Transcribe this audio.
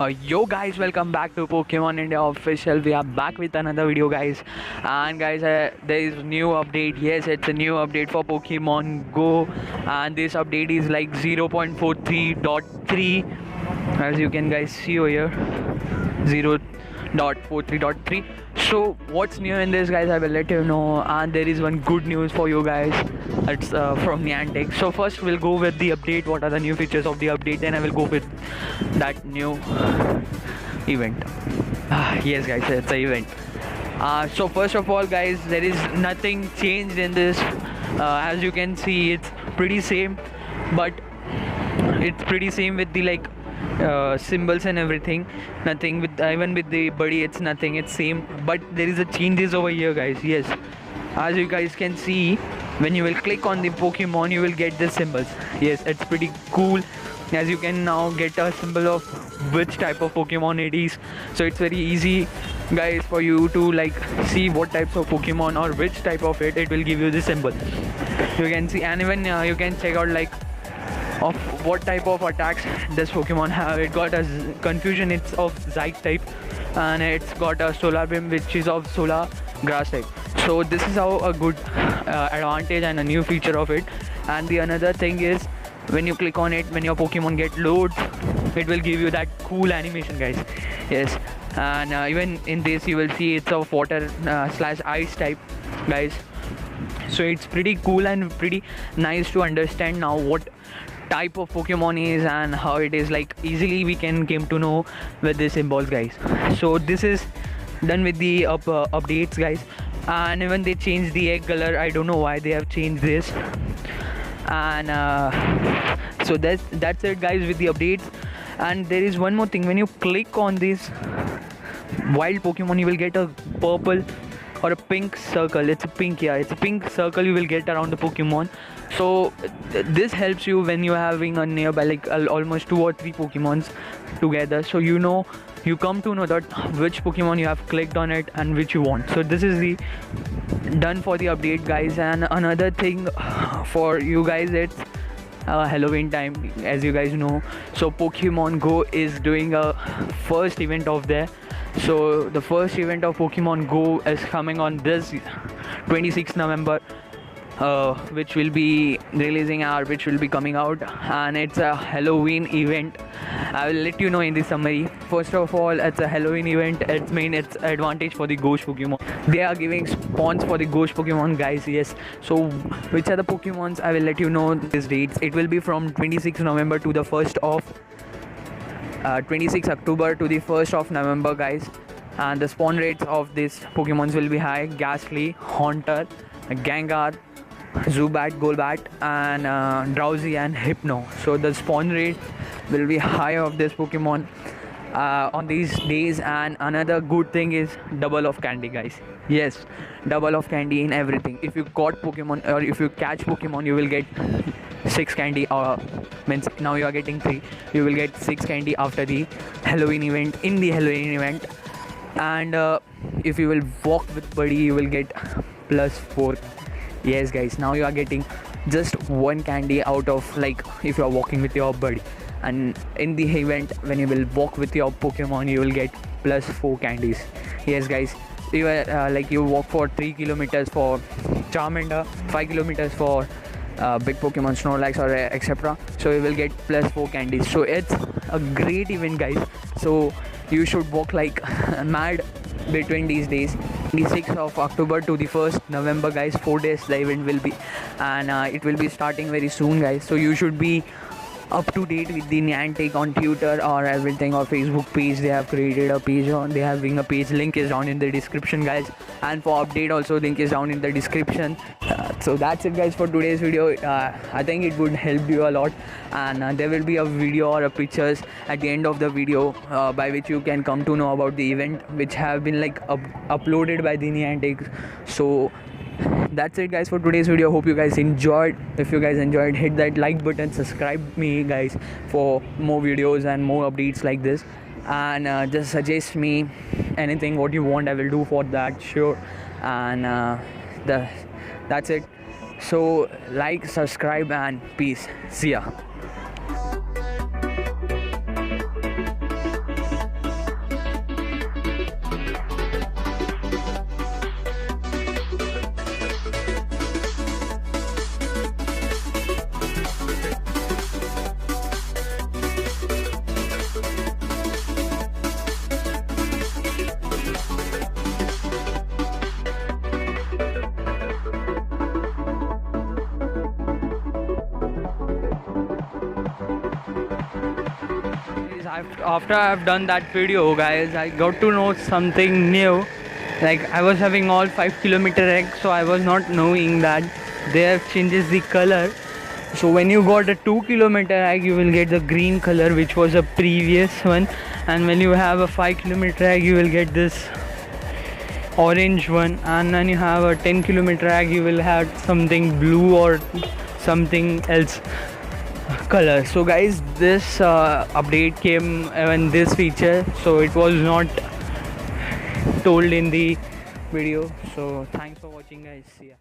Yo guys, welcome back to Pokemon India official. We are back with another video, guys. And guys, there is new update. Yes, it's a new update for Pokemon Go, and this update is like 0.43.3, as you can guys see over here, 0.43.3. So what's new in this, guys? I will let you know. And there is one good news for you guys. It's from Niantic. So first we'll go with the update. What are the new features of the update? Then I will go with that new event. Yes, guys, it's an event. So first of all, guys, there is nothing changed in this. As you can see, it's pretty same, but it's pretty same with the symbols and everything. Nothing with even with the body, it's nothing, it's same, but there is a changes over here, guys. Yes, as you guys can see, when you will click on the Pokemon, you will get the symbols. Yes, it's pretty cool, as you can now get a symbol of which type of Pokemon it is. So it's very easy, guys, for you to see what types of Pokemon or which type of it will give you the symbol. You can see, and even you can check out of what type of attacks this Pokemon have. It got a Confusion, it's of Zyte type, and it's got a Solar Beam, which is of Solar Grass type. So this is how a good advantage and a new feature of it. And the another thing is, when you click on it, when your Pokemon get loads, it will give you that cool animation, guys. Yes, and even in this you will see it's of water slash ice type, guys. So it's pretty cool and pretty nice to understand now what type of Pokemon is and how it is. Easily we can came to know with the symbols, guys. So this is done with the updates, guys. And even they changed the egg color. I don't know why they have changed this. And so that's it, guys, with the updates. And there is one more thing. When you click on this wild Pokemon, you will get a purple or a pink circle. It's a pink, yeah, it's a pink circle you will get around the Pokemon. So this helps you when you're having a nearby almost 2 or 3 Pokemons together. So you come to know that which Pokemon you have clicked on it and which you want. So this is the done for the update, guys. And another thing for you guys, it's Halloween time, as you guys know. So Pokemon Go is doing a first event of there. So the first event of Pokemon Go is coming on this 26th November, which will be releasing which will be coming out, and it's a Halloween event. I will let you know in the summary. First of all, it's a Halloween event. It's advantage for the ghost Pokemon. They are giving spawns for the ghost Pokemon, guys. Yes, so which are the Pokemons, I will let you know these dates. It will be from 26th November to the 1st of 26 October to the 1st of November, guys. And the spawn rates of these Pokemons will be high: Ghastly, Haunter, Gengar, Zubat, Golbat, and Drowsy and Hypno. So the spawn rate will be high of this Pokemon on these days. And another good thing is double of candy, guys. Yes, double of candy in everything. If you caught Pokemon or if you catch Pokemon, you will get 6 candy, means now you are getting 3. You will get 6 candy after the Halloween event, in the Halloween event. And if you will walk with buddy, you will get +4. Yes, guys, now you are getting just 1 candy out of if you are walking with your buddy. And in the event, when you will walk with your Pokemon, you will get +4 candies. Yes, guys, you you walk for 3 kilometers for Charmander, 5 kilometers for big Pokemon Snorlax or etc. So you will get +4 candies. So it's a great event, guys. So you should walk like mad between these days, 26th of October to the 1st November, guys. 4 days the event will be, and it will be starting very soon, guys. So you should be up to date with the Niantic on Twitter or everything, or Facebook page. They have created a page, or they have having a page. Link is down in the description, guys. And for update also, link is down in the description. So that's it, guys, for today's video. I think it would help you a lot. And there will be a video or a pictures at the end of the video, by which you can come to know about the event, which have been uploaded by the Niantic. So that's it, guys, for today's video. Hope you guys enjoyed. If you guys enjoyed, hit that like button, subscribe me, guys, for more videos and more updates like this. And just suggest me anything what you want, I will do for that, sure. And that's it. So like, subscribe, and peace. See ya. after I've done that video, guys, I got to know something new. Like I was having all 5 kilometer eggs, so I was not knowing that they have changes the color. So when you got a 2 kilometer egg, you will get the green color, which was a previous one, and when you have a 5 kilometer egg, you will get this orange one, and then you have a 10 kilometer egg, you will have something blue or something else color. So guys, this update came in this feature, so it was not told in the video. So thanks for watching, guys. See ya.